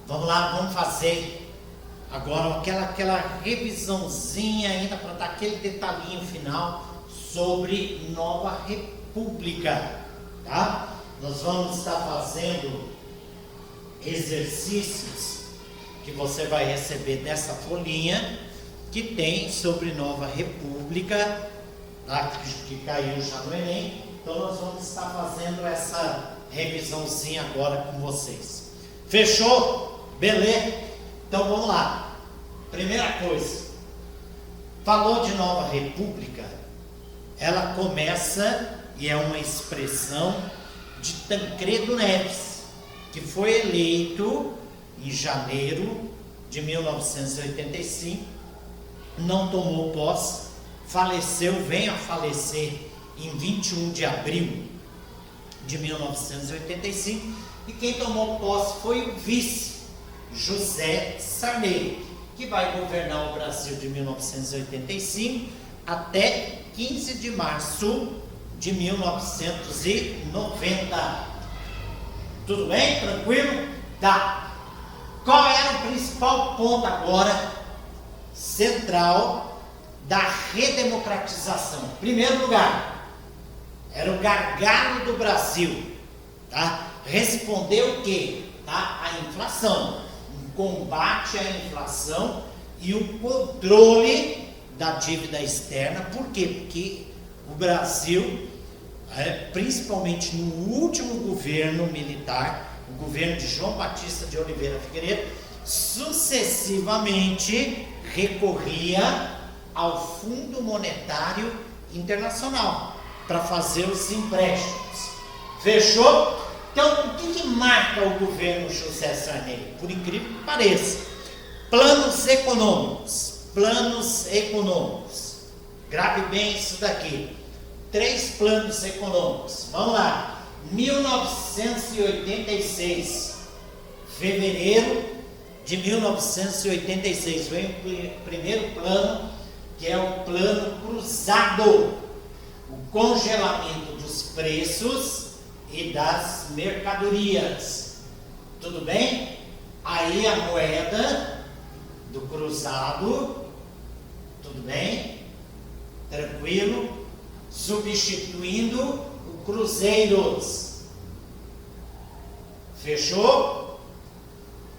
Vamos lá, vamos fazer agora aquela revisãozinha ainda para dar aquele detalhinho final sobre Nova República, tá? Nós vamos estar fazendo exercícios que você vai receber dessa folhinha que tem sobre Nova República, tá? Que caiu já no Enem. Então nós vamos estar fazendo essa revisãozinha agora com vocês. Fechou? Beleza? Então vamos lá. Primeira coisa, falou de Nova República, ela começa e é uma expressão de Tancredo Neves, que foi eleito em janeiro de 1985, não tomou posse, faleceu, veio a falecer em 21 de abril de 1985, e quem tomou posse foi o vice, José Sarney, que vai governar o Brasil de 1985 até 15 de março de 1990. Tudo bem? Tranquilo? Tá. Qual era o principal ponto agora, central, da redemocratização? Em primeiro lugar, era o gargalo do Brasil, tá? Responder o quê? Tá? A inflação, o combate à inflação e o controle da dívida externa. Por quê? Porque o Brasil, principalmente no último governo militar, o governo de João Batista de Oliveira Figueiredo, sucessivamente recorria ao Fundo Monetário Internacional para fazer os empréstimos. Fechou? Então, o que marca o governo José Sarney? Por incrível que pareça, planos econômicos. Planos econômicos. Grave bem isso daqui. 3 planos econômicos. Vamos lá. 1986, fevereiro de 1986, vem o primeiro plano, que é o plano cruzado, o congelamento dos preços e das mercadorias. Tudo bem? Aí a moeda do cruzado, tudo bem? Tranquilo? Substituindo o cruzeiros. Fechou?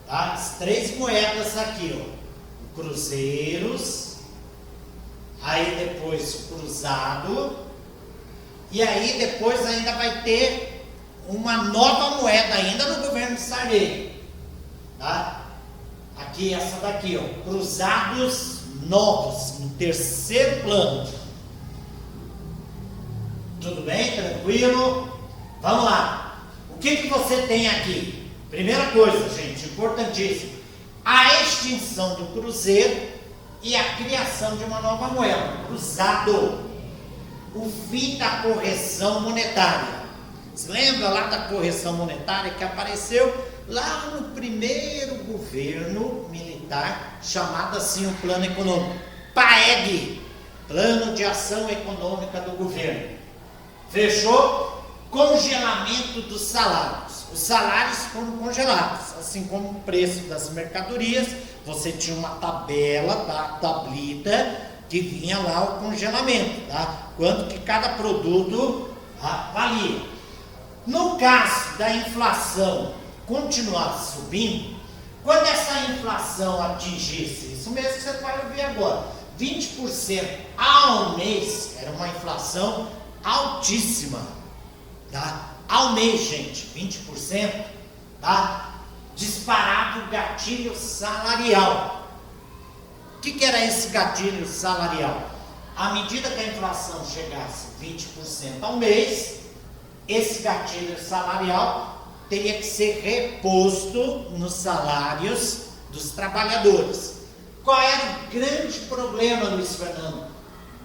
Tá? As 3 moedas aqui, ó. O cruzeiros, aí depois o cruzado, e aí depois ainda vai ter uma nova moeda ainda no governo de Sarney, tá? Aqui, essa daqui, ó, cruzados novos, no terceiro plano. Tudo bem? Tranquilo? Vamos lá. O que você tem aqui? Primeira coisa, gente, importantíssimo. A extinção do cruzeiro e a criação de uma nova moeda, cruzado. O fim da correção monetária. Você lembra lá da correção monetária que apareceu lá no primeiro governo militar, chamado assim o Plano Econômico? PAEG, Plano de Ação Econômica do Governo. Fechou? Congelamento dos salários. Os salários foram congelados, assim como o preço das mercadorias. Você tinha uma tabela, tá? Tablita, que vinha lá o congelamento, tá? Quanto que cada produto valia. No caso da inflação continuar subindo, quando essa inflação atingisse, isso mesmo que você vai ouvir agora, 20% ao mês, era uma inflação altíssima, tá? Ao mês, gente, 20%, tá? Disparado o gatilho salarial. O que era esse gatilho salarial? À medida que a inflação chegasse 20% ao mês, esse gatilho salarial teria que ser reposto nos salários dos trabalhadores. Qual era o grande problema, Luiz Fernando,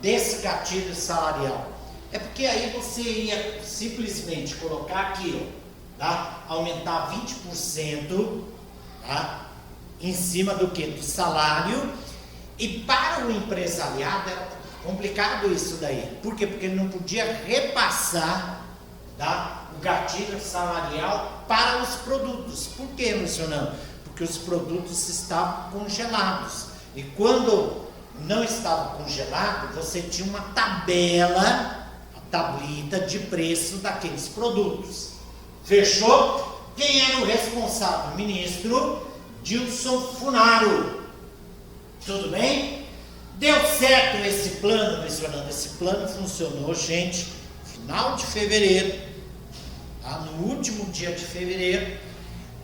desse gatilho salarial? É porque aí você ia simplesmente colocar aqui, ó, tá? Aumentar 20%, tá? Em cima do que? Do salário. E para o empresariado era complicado isso daí. Por quê? Porque ele não podia repassar, tá, o gatilho salarial para os produtos. Por quê, Luciano? Porque que os produtos estavam congelados. E quando não estava congelado, você tinha uma tabela, a tablita de preço daqueles produtos. Fechou? Quem era o responsável? Ministro Dilson Funaro. Tudo bem? Deu certo esse plano, Luiz Fernando? Esse plano funcionou, gente, final de fevereiro, tá? No último dia de fevereiro,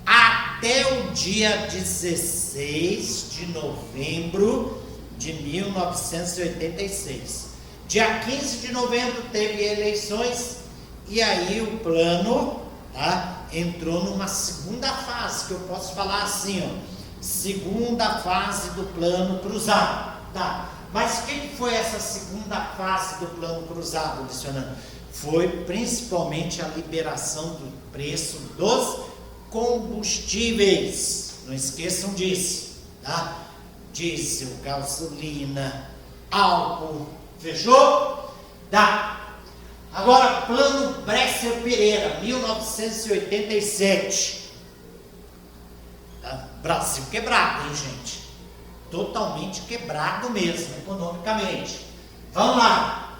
até o dia 16 de novembro de 1986. Dia 15 de novembro teve eleições e aí o plano, tá, entrou numa segunda fase, que eu posso falar assim, ó, segunda fase do plano cruzado. Tá. Mas o que foi essa segunda fase do plano cruzado, Luiz Fernando? Foi principalmente a liberação do preço dos combustíveis. Não esqueçam disso, tá? Diesel, gasolina, álcool. Fechou? Tá. Agora, plano Bresser Pereira, 1987. Tá? Brasil quebrado, hein, gente? Totalmente quebrado mesmo, economicamente. Vamos lá.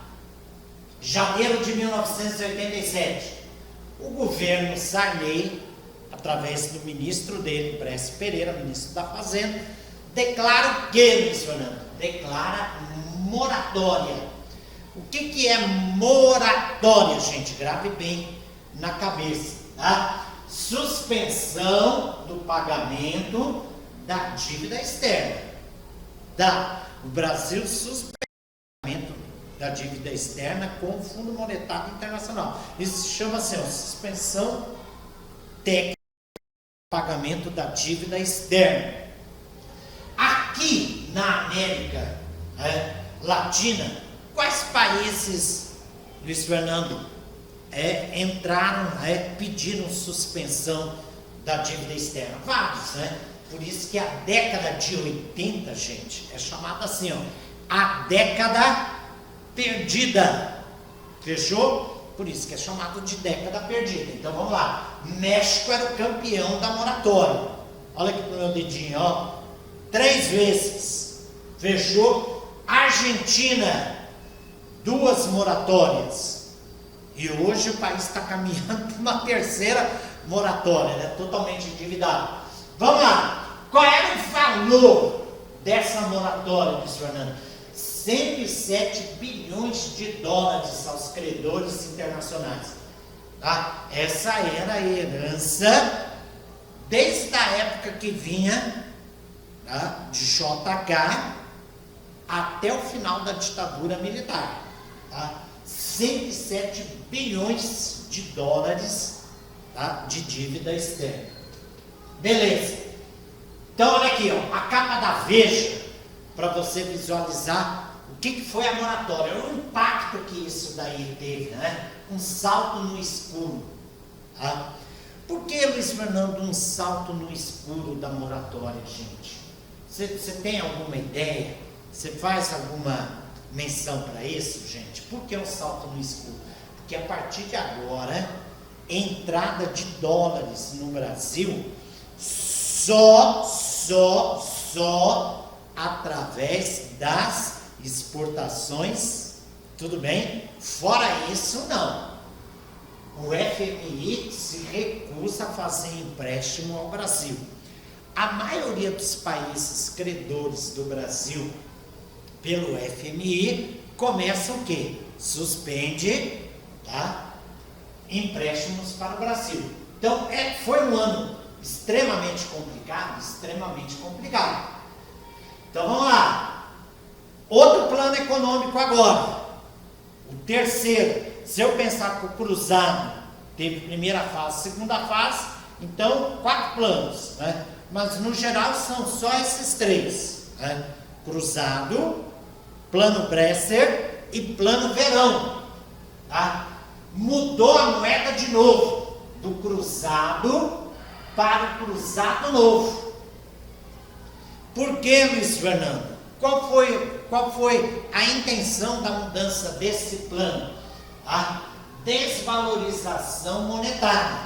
Janeiro de 1987. O governo Sarney, através do ministro dele, Bresser Pereira, ministro da Fazenda, declara o que, Luiz Fernando? Declara moratória. O que é moratória, gente? Grave bem na cabeça, tá? Suspensão do pagamento da dívida externa. Tá? O Brasil suspende o pagamento da dívida externa com o Fundo Monetário Internacional. Isso se chama assim, ó, suspensão técnica do pagamento da dívida externa. Aqui na América Latina, quais países, Luiz Fernando, entraram, pediram suspensão da dívida externa? Vários, né? Por isso que a década de 80, gente, é chamada assim, ó, a década perdida. Fechou? Por isso que é chamado de década perdida. Então vamos lá. México era o campeão da moratória. Olha aqui pro meu dedinho, ó. 3 vezes. Fechou? Argentina, 2 moratórias. E hoje o país está caminhando para uma terceira moratória, né? Totalmente endividado. Vamos lá. Qual era o valor dessa moratória, Luiz Fernando? 107 bilhões de dólares aos credores internacionais. Tá? Essa era a herança desde a época que vinha, tá, de JK até o final da ditadura militar. Tá? 107 bilhões de dólares, tá, de dívida externa. Beleza. Então olha aqui, ó, a capa da Veja, para você visualizar o que foi a moratória, o impacto que isso daí teve, né? Um salto no escuro. Tá? Por que, Luiz Fernando, um salto no escuro da moratória, gente? Você tem alguma ideia? Você faz alguma menção para isso, gente? Por que um salto no escuro? Porque a partir de agora, entrada de dólares no Brasil só através das exportações, tudo bem? Fora isso, não. O FMI se recusa a fazer empréstimo ao Brasil. A maioria dos países credores do Brasil pelo FMI começa o quê? Suspende, tá, empréstimos para o Brasil. Então, foi um ano extremamente complicado. Então, vamos lá. Outro plano econômico agora. O terceiro. Se eu pensar que o cruzado teve primeira fase, segunda fase, então 4 planos, né? Mas no geral são só esses 3, né? Cruzado, plano Bresser e plano Verão, tá? Mudou a moeda de novo, do cruzado para o cruzado novo. Por que, Luiz Fernando? Qual foi a intenção da mudança desse plano? A desvalorização monetária.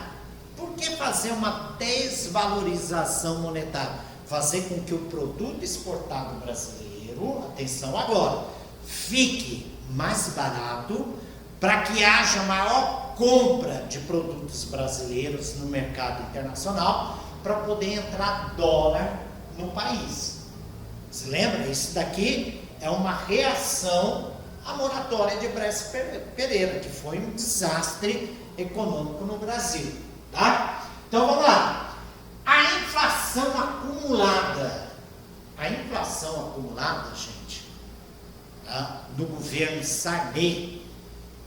Por que fazer uma desvalorização monetária? Fazer com que o produto exportado brasileiro, atenção agora, fique mais barato, para que haja maior compra de produtos brasileiros no mercado internacional, para poder entrar dólar no país. Se lembra? Isso daqui é uma reação à moratória de Brás Pereira, que foi um desastre econômico no Brasil, tá? Então vamos lá. A inflação acumulada, gente, tá? Do governo Sarney,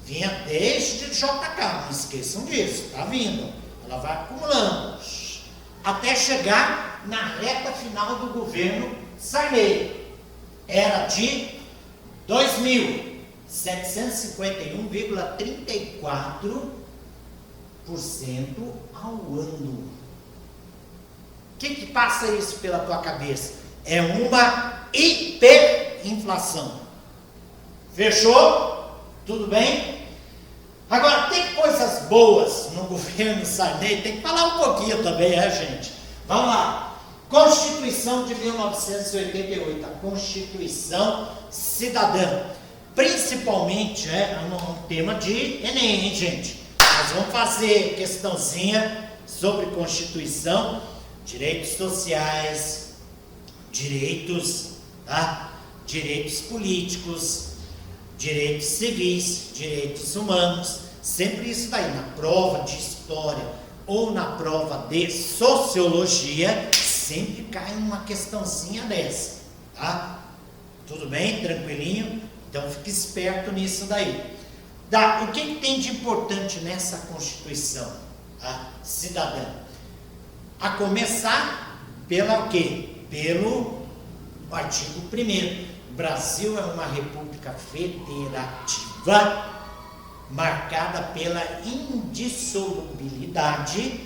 vinha desde JK, não esqueçam disso, tá vindo, ela vai acumulando, até chegar na reta final do governo Sarney, era de 2.751,34% ao ano. O que passa isso pela tua cabeça? É uma hiperinflação. Fechou? Tudo bem? Agora, tem coisas boas no governo Sarney, tem que falar um pouquinho também, gente? Vamos lá. Constituição de 1988, a Constituição Cidadã. Principalmente, é um tema de Enem, hein, gente? Nós vamos fazer questãozinha sobre Constituição, direitos sociais, direitos, tá? Direitos políticos, direitos civis, direitos humanos, sempre isso daí, na prova de história ou na prova de sociologia, sempre cai uma questãozinha dessa, tá? Tudo bem? Tranquilinho? Então fique esperto nisso daí. O que tem de importante nessa Constituição, tá? Cidadã? A começar pela o quê? Pelo artigo 1º. O Brasil é uma república federativa marcada pela indissolubilidade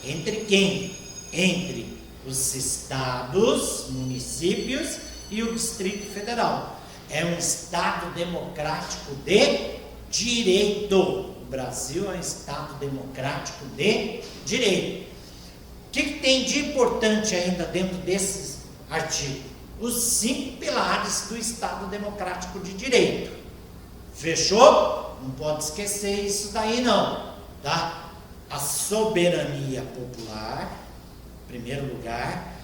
entre quem? Entre os estados, municípios e o Distrito Federal. É um estado democrático de direito. O Brasil é um estado democrático de direito. O que tem de importante ainda dentro desses artigos? Os 5 pilares do Estado Democrático de Direito. Fechou? Não pode esquecer isso daí não, tá? A soberania popular, em primeiro lugar.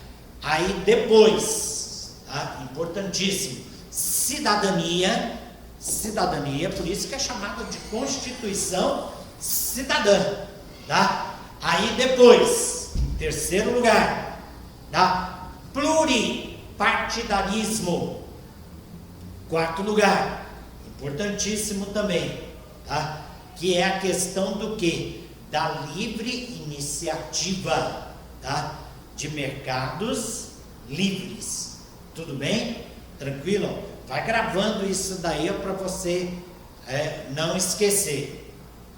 Aí depois, tá? Importantíssimo, cidadania, por isso que é chamada de Constituição Cidadã, tá? Aí depois, em terceiro lugar, tá? Pluripartidarismo. Quarto lugar, importantíssimo também, tá? Que é a questão do quê? Da livre iniciativa, tá? De mercados livres. Tudo bem? Tranquilo? Vai gravando isso daí para você não esquecer.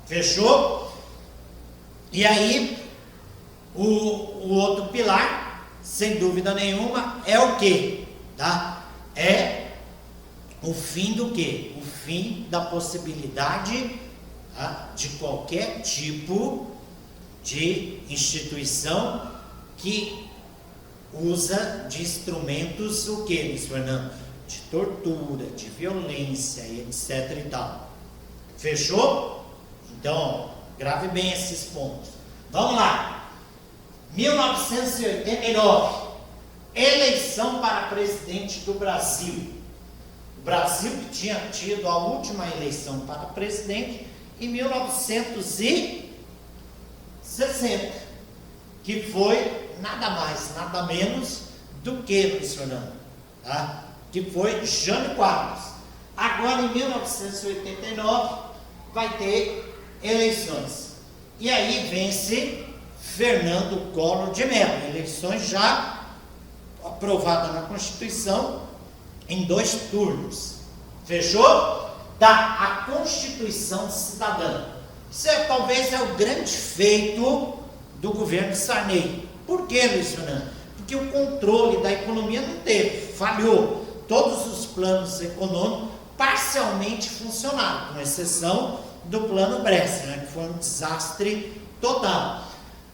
Fechou? E aí, o outro pilar, sem dúvida nenhuma, é o quê? Tá? É o fim do quê? O fim da possibilidade, tá? De qualquer tipo de instituição que usa de instrumentos, o quê, Luiz Fernando? De tortura, de violência e etc e tal. Fechou? Então, grave bem esses pontos. Vamos lá. 1989, eleição para presidente do Brasil. O Brasil que tinha tido a última eleição para presidente em 1960, que foi nada mais, nada menos do que, Luiz Fernando, tá? Que foi Jânio Quadros. Agora, em 1989, vai ter eleições. E aí vence Fernando Collor de Mello. Eleições já aprovadas na Constituição em 2 turnos. Fechou? A Constituição Cidadã. Isso talvez é o grande feito do governo Sarney. Por que, Luiz Fernando? Porque o controle da economia não teve, falhou. Todos os planos econômicos parcialmente funcionaram, com exceção do plano Bresser, né, que foi um desastre total.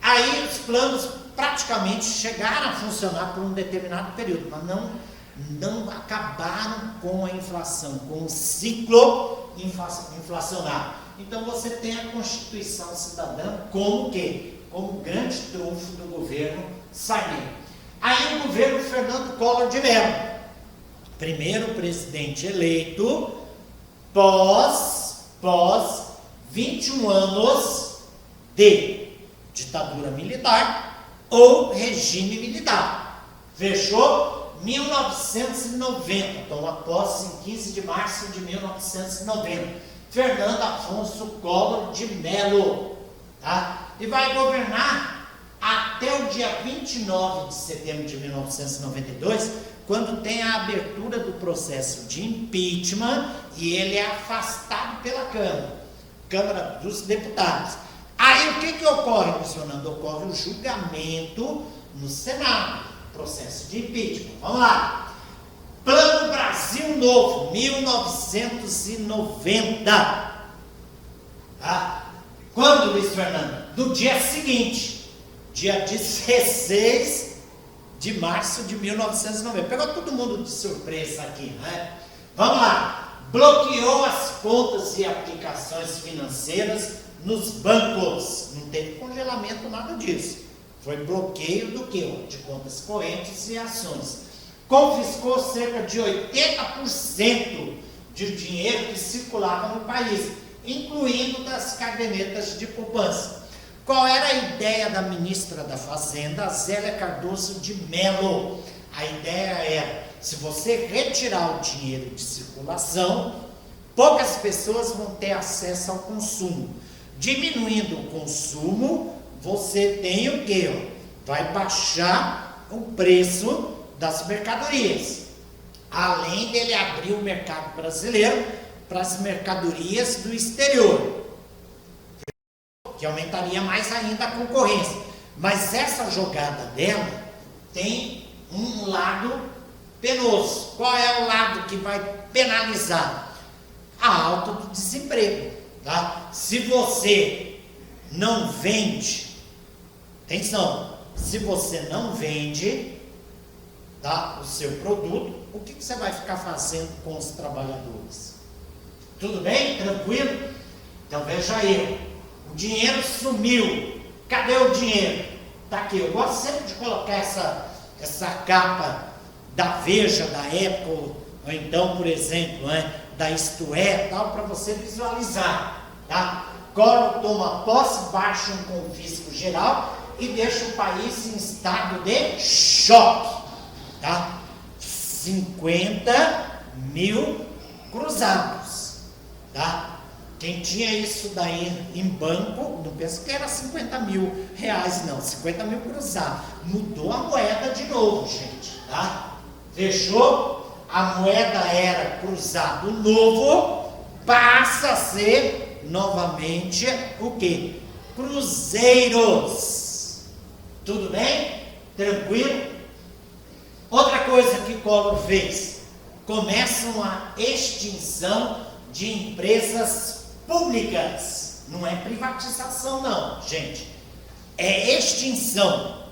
Aí os planos praticamente chegaram a funcionar por um determinado período, mas não acabaram com a inflação, com o ciclo inflacionário. Então você tem a Constituição Cidadã como o quê? Como grande trunfo do governo Sarney. Aí o governo Fernando Collor de Mello, primeiro presidente eleito pós 21 anos de ditadura militar ou regime militar. Fechou 1990, toma posse em 15 de março de 1990. Fernando Afonso Collor de Mello, tá? E vai governar até o dia 29 de setembro de 1992, quando tem a abertura do processo de impeachment e ele é afastado pela Câmara dos Deputados. Aí o que ocorre, Fernando? Ocorre o julgamento no Senado, processo de impeachment. Vamos lá. Plano Brasil Novo, 1990. Tá? Quando, Luiz Fernando? No dia seguinte, dia 16 de março de 1990. Pegou todo mundo de surpresa aqui, né? Vamos lá. Bloqueou as contas e aplicações financeiras nos bancos. Não teve congelamento, nada disso. Foi bloqueio do quê? De contas correntes e ações. Confiscou cerca de 80% de dinheiro que circulava no país, incluindo das cadernetas de poupança. Qual era a ideia da ministra da Fazenda, Zélia Cardoso de Mello? A ideia era, se você retirar o dinheiro de circulação, poucas pessoas vão ter acesso ao consumo. Diminuindo o consumo, você tem o quê? Vai baixar o preço das mercadorias, além dele abrir o mercado brasileiro para as mercadorias do exterior, que aumentaria mais ainda a concorrência. Mas essa jogada dela tem um lado penoso. Qual é o lado que vai penalizar? A alta do desemprego, tá? Se você não vende, atenção, se você não vende, tá, o seu produto, o que você vai ficar fazendo com os trabalhadores? Tudo bem? Tranquilo? Então veja aí, o dinheiro sumiu. Cadê o dinheiro? Tá aqui. Eu gosto sempre de colocar essa capa da Veja, da Apple, ou então, por exemplo, né, da Isto É, tal, para você visualizar, tá? Collor toma posse, baixa um confisco geral e deixa o país em estado de choque. Tá? 50 mil cruzados, tá? Quem tinha isso daí em banco, não pensa que era 50 mil reais, não, 50 mil cruzados. Mudou a moeda de novo, gente, tá? Fechou? A moeda era cruzado novo, passa a ser novamente o quê? Cruzeiros. Tudo bem? Tranquilo? Outra coisa que Collor fez, começa uma extinção de empresas públicas. Não é privatização não, gente. É extinção,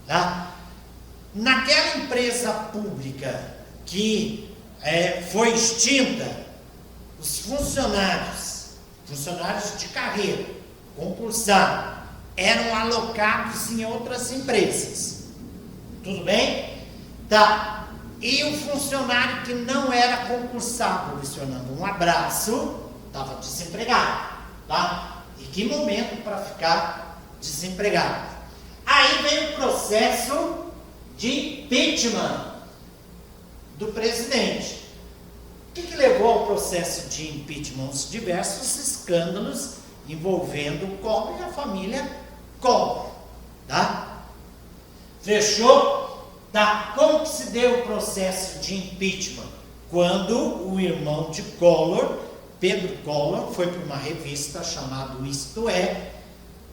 tá? Naquela empresa pública que foi extinta, os funcionários de carreira, concursado, eram alocados em outras empresas. Tudo bem? Tá. E o funcionário que não era concursado, Luiz Fernando, um abraço, estava desempregado, tá? E que momento para ficar desempregado? Aí vem o processo de impeachment do presidente. O que levou ao processo de impeachment? Os diversos escândalos envolvendo o Collor e a família Collor, tá? Fechou? Tá. Como que se deu o processo de impeachment? Quando o irmão de Collor, Pedro Collor, foi para uma revista chamada Isto É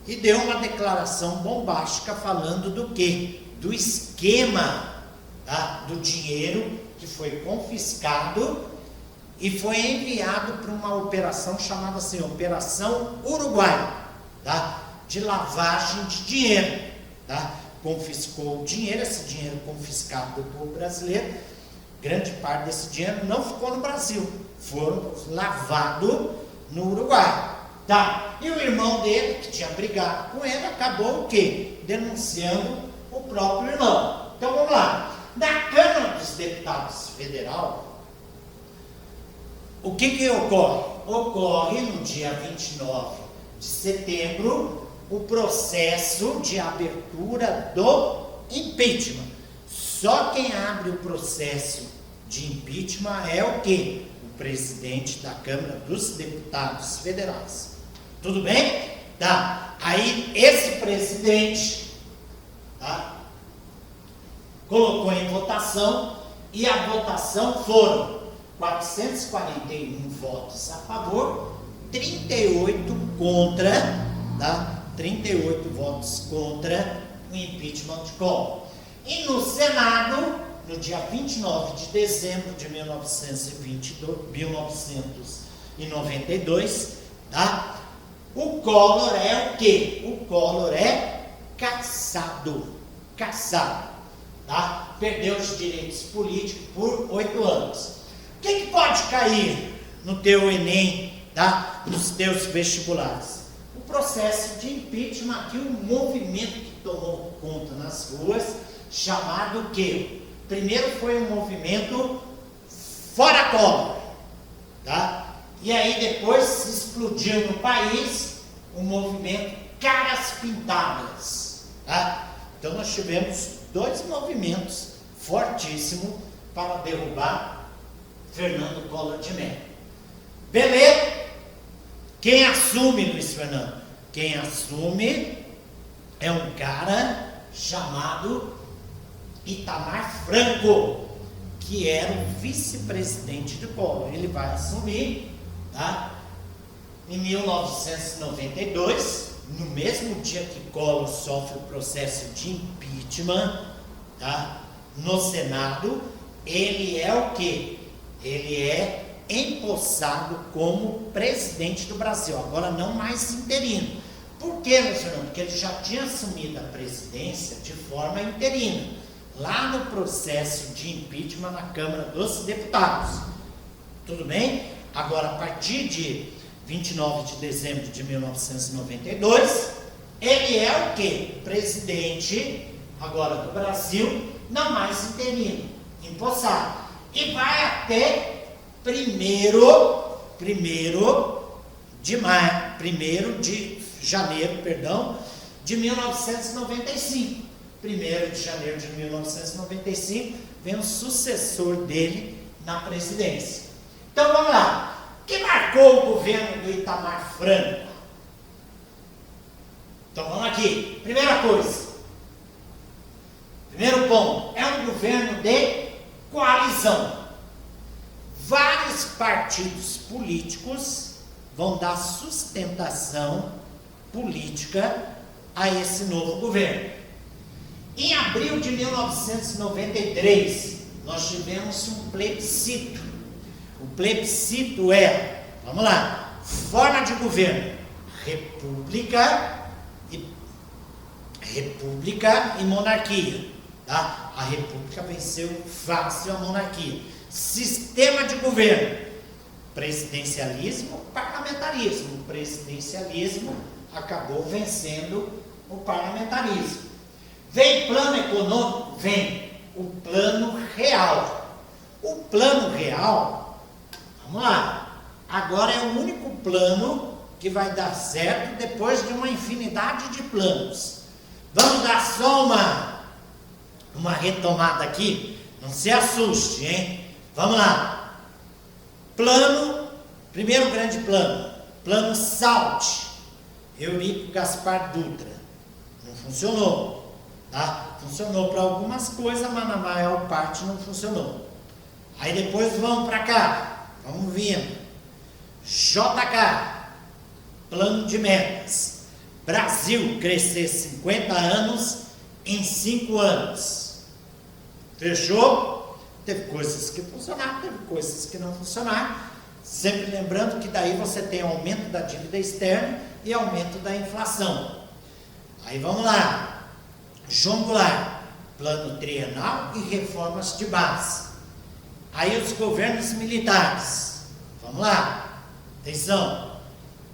e deu uma declaração bombástica falando do quê? Do esquema, tá? Do dinheiro que foi confiscado e foi enviado para uma operação chamada assim, Operação Uruguai, tá? de lavagem de dinheiro, tá? Confiscou o dinheiro, esse dinheiro confiscado do povo brasileiro, grande parte desse dinheiro não ficou no Brasil, foram lavado no Uruguai, tá? E o irmão dele, que tinha brigado com ele, acabou o quê? Denunciando o próprio irmão. Então vamos lá. Na Câmara dos Deputados Federal, o que ocorre? Ocorre no dia 29 de setembro o processo de abertura do impeachment. Só quem abre o processo de impeachment é o quê? O presidente da Câmara dos Deputados Federais. Tudo bem? Tá. Aí esse presidente, tá, colocou em votação e a votação foram 441 votos a favor, 38 contra, tá? 38 votos contra o impeachment de Collor. E no Senado, no dia 29 de dezembro de 1992, tá? O Collor é o quê? O Collor é cassado, tá? Perdeu os direitos políticos por 8 anos. O que pode cair no teu Enem, tá? Nos teus vestibulares? O processo de impeachment, aqui um movimento que tomou conta nas ruas, chamado o quê? Primeiro foi um movimento fora Collor, tá? E aí depois se explodiu no país o movimento Caras Pintadas, tá? Então nós tivemos 2 movimentos fortíssimos para derrubar Fernando Collor de Mello. Beleza? Quem assume, Luiz Fernando? Quem assume é um cara chamado Itamar Franco, que era o vice-presidente de Collor. Ele vai assumir, tá? Em 1992, no mesmo dia que Collor sofre o processo de impeachment, tá? No Senado, ele é o quê? Ele é empossado como presidente do Brasil, agora não mais interino. Por quê, meu senhor? Porque ele já tinha assumido a presidência de forma interina, lá no processo de impeachment na Câmara dos Deputados. Tudo bem? Agora, a partir de 29 de dezembro de 1992, ele é o quê? Presidente agora do Brasil, não mais interino, empossado. E vai até 1º de janeiro, de 1995. 1º de janeiro de 1995, vem o sucessor dele na presidência. Então vamos lá. O que marcou o governo do Itamar Franco? Então vamos aqui. Primeira coisa. Primeiro ponto. É um governo de coalizão. Vários partidos políticos vão dar sustentação política a esse novo governo. Em abril de 1993, nós tivemos um plebiscito. O plebiscito é, vamos lá, forma de governo, república e monarquia. Tá? A república venceu fácil a monarquia. Sistema de governo, presidencialismo, parlamentarismo. O presidencialismo acabou vencendo o parlamentarismo. Vem plano econômico? Vem o plano real. O plano real, vamos lá, agora é o único plano que vai dar certo depois de uma infinidade de planos. Vamos dar só uma retomada aqui, não se assuste, hein? Vamos lá. Primeiro grande plano SALT, Eurico Gaspar Dutra. Não funcionou, tá? Funcionou para algumas coisas, mas na maior parte não funcionou. Aí depois vamos para cá, vamos vindo. JK, plano de metas. Brasil crescer 50 anos em 5 anos. Fechou? Teve coisas que funcionaram, teve coisas que não funcionaram. Sempre lembrando que daí você tem aumento da dívida externa e aumento da inflação. Aí vamos lá. João Goulart, plano trienal e reformas de base. Aí os governos militares. Vamos lá. Atenção.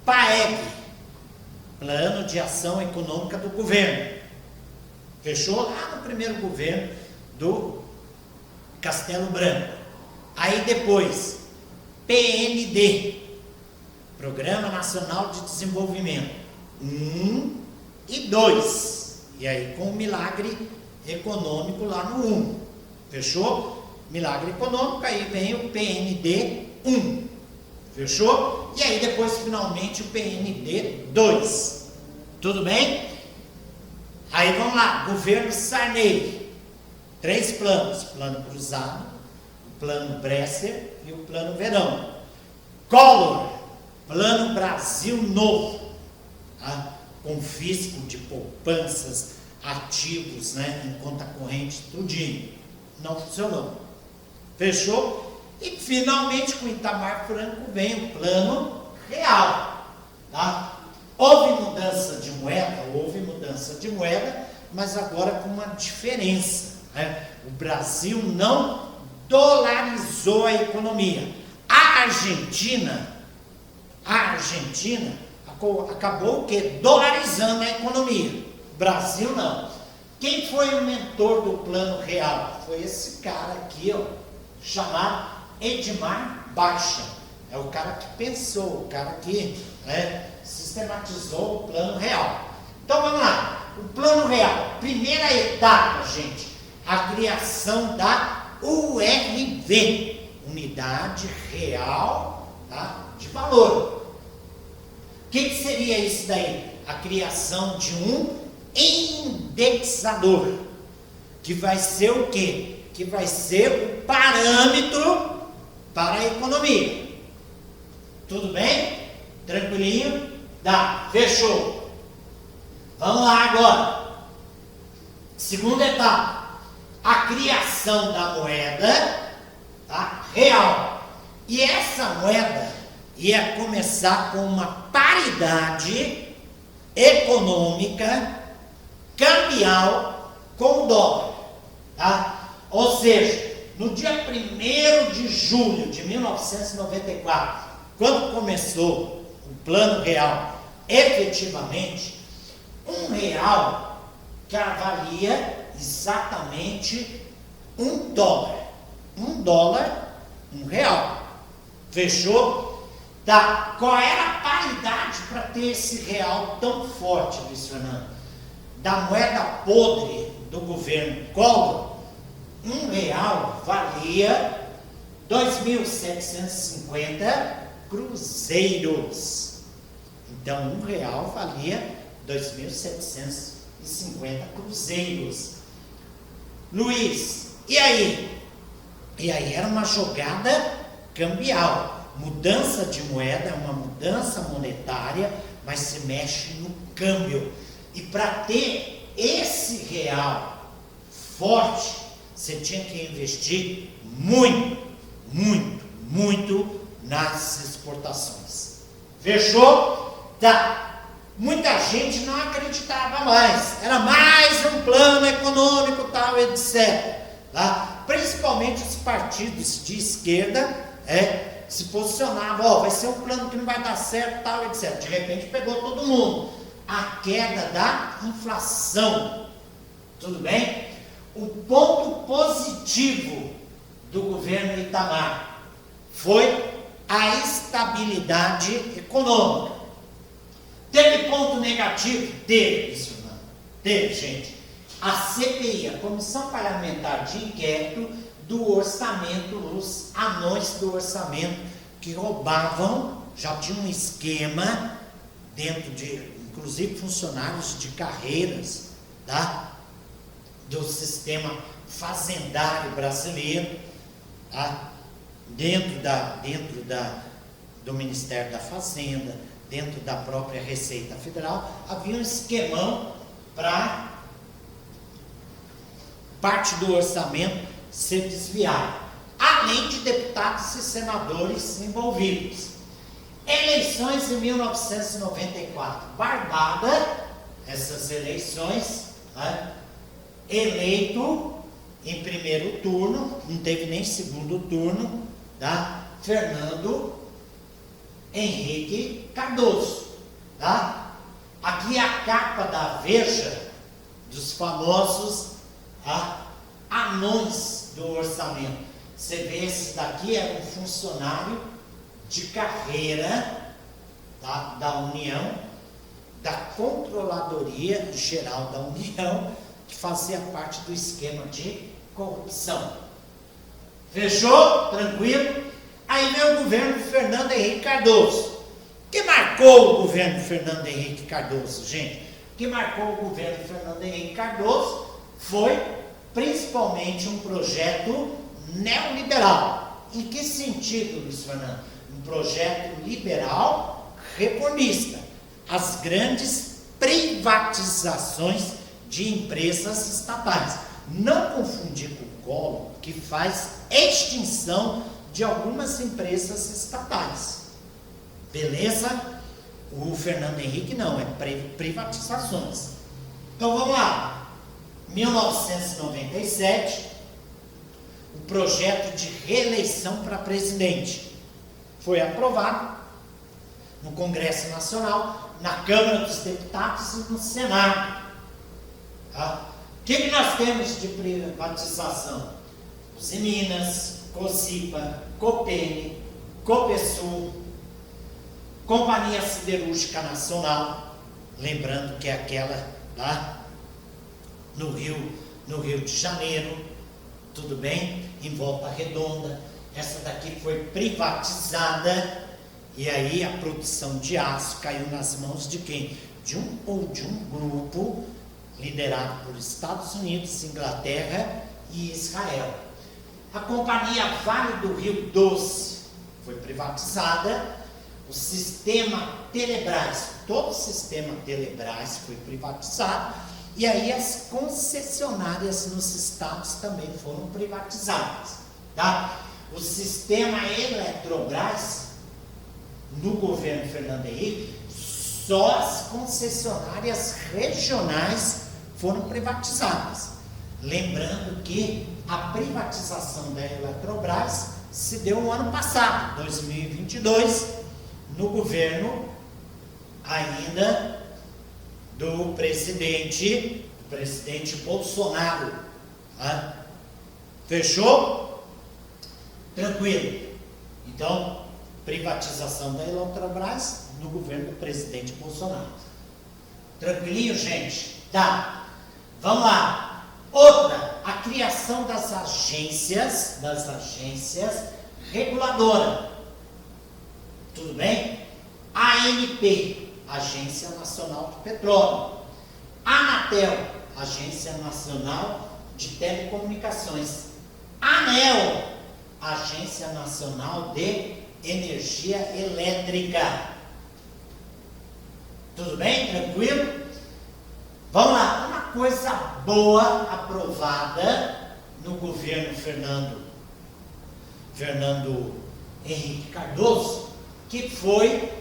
PAEG, plano de ação econômica do governo. Fechou lá no primeiro governo do Castelo Branco. Aí depois, PND, Programa Nacional de Desenvolvimento 1 e 2. E aí com o milagre econômico lá no 1. Fechou? Milagre econômico, aí vem o PND 1. Fechou? E aí depois finalmente o PND 2. Tudo bem? Aí vamos lá, governo Sarney. 3 planos, plano cruzado, o plano Bresser e o plano Verão. Collor, plano Brasil Novo, tá? Confisco de poupanças, ativos, né, em conta corrente, tudinho. Não funcionou. Fechou? E finalmente com Itamar Franco vem o plano real. Tá? Houve mudança de moeda, mas agora com uma diferença. Né? O Brasil não dolarizou a economia. A Argentina acabou o quê? Dolarizando a economia. O Brasil não. Quem foi o mentor do plano real? Foi esse cara aqui, ó, chamado Edmar Baixa. É o cara que pensou, o cara que sistematizou o plano real. Então vamos lá. O plano real, primeira etapa, gente, a criação da URV, Unidade Real, tá, de Valor. O que seria isso daí? A criação de um indexador, que vai ser o quê? Que vai ser o parâmetro para a economia. Tudo bem? Tranquilinho? Dá. Fechou. Vamos lá agora. Segunda etapa. A criação da moeda, tá, real. E essa moeda ia começar com uma paridade econômica cambial com o dólar. Tá? Ou seja, no dia 1º de julho de 1994, quando começou o plano real, efetivamente, R$1 valia exatamente $1. R$1. Fechou? Tá. Qual era a paridade para ter esse real tão forte, Luiz Fernando? Da moeda podre do governo Collor, R$1 valia 2.750 cruzeiros. Então, R$1 valia 2.750 cruzeiros. Luiz, e aí? E aí era uma jogada cambial. Mudança de moeda, uma mudança monetária, mas se mexe no câmbio. E para ter esse real forte, você tinha que investir muito nas exportações. Fechou? Tá. Muita gente não acreditava mais. Era mais um plano econômico, tal, etc. Tá? Principalmente os partidos de esquerda se posicionavam. Vai ser um plano que não vai dar certo, tal, etc. De repente pegou todo mundo. A queda da inflação. Tudo bem? O ponto positivo do governo Itamar foi a estabilidade econômica. Teve ponto negativo? Teve, gente. A CPI, a Comissão Parlamentar de Inquérito do Orçamento, os anões do orçamento que roubavam, já tinha um esquema dentro de, inclusive, funcionários de carreiras, tá? Do sistema fazendário brasileiro, tá? Dentro do Ministério da Fazenda, dentro da própria Receita Federal, havia um esquemão para parte do orçamento ser desviada, além de deputados e senadores envolvidos. Eleições em 1994, barbada, essas eleições, né, eleito em primeiro turno, não teve nem segundo turno, tá? Fernando Henrique Cardoso, tá? Aqui é a capa da Veja dos famosos anões do orçamento. Você vê, esse daqui é um funcionário de carreira, tá, da União, da Controladoria Geral da União, que fazia parte do esquema de corrupção. Fechou? Tranquilo? Aí vem o governo Fernando Henrique Cardoso. O que marcou o governo Fernando Henrique Cardoso, gente? O que marcou o governo Fernando Henrique Cardoso foi principalmente um projeto neoliberal. Em que sentido, Luiz Fernando? Um projeto liberal reformista. As grandes privatizações de empresas estatais. Não confundir com o Collor, que faz extinção de algumas empresas estatais. Beleza? O Fernando Henrique não, é privatizações. Então vamos lá. 1997, o projeto de reeleição para presidente foi aprovado no Congresso Nacional, na Câmara dos Deputados e no Senado. Tá? O que nós temos de privatização? Usiminas, Cosipa, Copene, Copesul, Companhia Siderúrgica Nacional, lembrando que é aquela lá no Rio de Janeiro, tudo bem? Em Volta Redonda. Essa daqui foi privatizada, e aí a produção de aço caiu nas mãos de quem? De um grupo liderado por Estados Unidos, Inglaterra e Israel. A Companhia Vale do Rio Doce foi privatizada. O sistema Telebrás, todo o sistema Telebrás foi privatizado, e aí as concessionárias nos estados também foram privatizadas, tá? O sistema Eletrobras, no governo Fernando Henrique, só as concessionárias regionais foram privatizadas. Lembrando que a privatização da Eletrobras se deu no ano passado, 2022, no governo ainda do presidente Bolsonaro. Tá? Fechou? Tranquilo. Então, privatização da Eletrobras no governo do presidente Bolsonaro. Tranquilinho, gente? Tá. Vamos lá. Outra, a criação das agências reguladoras. Tudo bem? ANP, Agência Nacional do Petróleo. Anatel, Agência Nacional de Telecomunicações. ANEEL, Agência Nacional de Energia Elétrica. Tudo bem? Tranquilo? Vamos lá. Uma coisa boa aprovada no governo Fernando Henrique Cardoso, que foi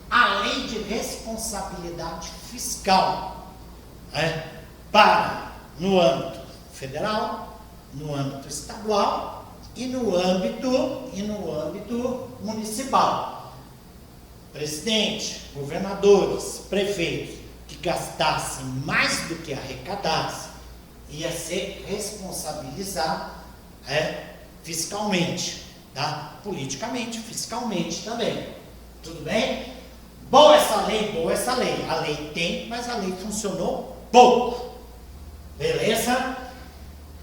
a Lei de Responsabilidade Fiscal, né, para no âmbito federal, no âmbito estadual e no âmbito municipal. Presidente, governadores, prefeitos que gastassem mais do que arrecadassem ia ser responsabilizado fiscalmente, tá? Politicamente, fiscalmente também. Tudo bem? Boa essa lei, boa essa lei. A lei tem, mas a lei funcionou pouco. Beleza?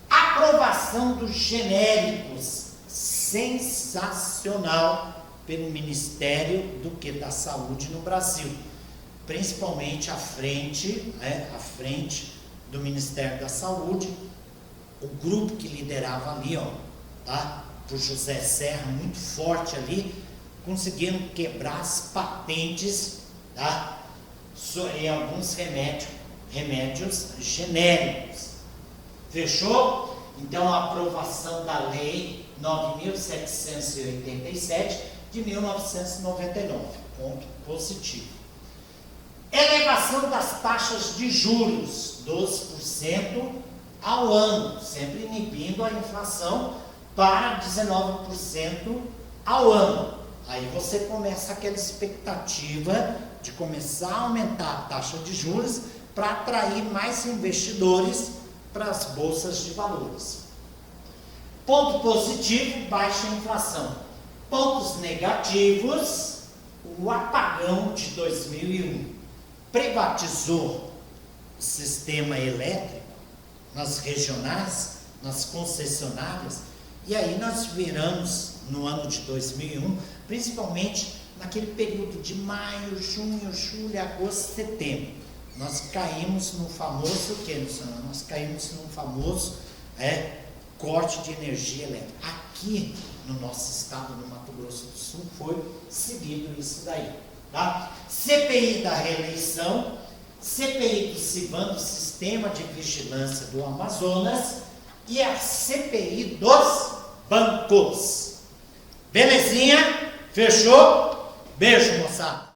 Aprovação dos genéricos. Sensacional pelo Ministério da Saúde no Brasil. Principalmente à frente do Ministério da Saúde, o grupo que liderava ali, tá? Por José Serra, muito forte ali, conseguiram quebrar as patentes, tá? Em alguns remédios genéricos. Fechou? Então, a aprovação da Lei 9.787 de 1999. Ponto positivo. Elevação das taxas de juros, 12% ao ano, sempre inibindo a inflação para 19% ao ano. Aí você começa aquela expectativa de começar a aumentar a taxa de juros para atrair mais investidores para as bolsas de valores. Ponto positivo, baixa inflação. Pontos negativos, o apagão de 2001. Privatizou o sistema elétrico nas regionais, nas concessionárias, e aí nós viramos no ano de 2001, principalmente naquele período de maio, junho, julho, agosto, setembro. Nós caímos no famoso, nós caímos num famoso corte de energia elétrica. Aqui no nosso estado, no Mato Grosso do Sul, foi seguido isso daí. Tá? CPI da reeleição, CPI do CIVAM, do Sistema de Vigilância do Amazonas, e a CPI dos bancos. Belezinha? Fechou? Beijo, moçada!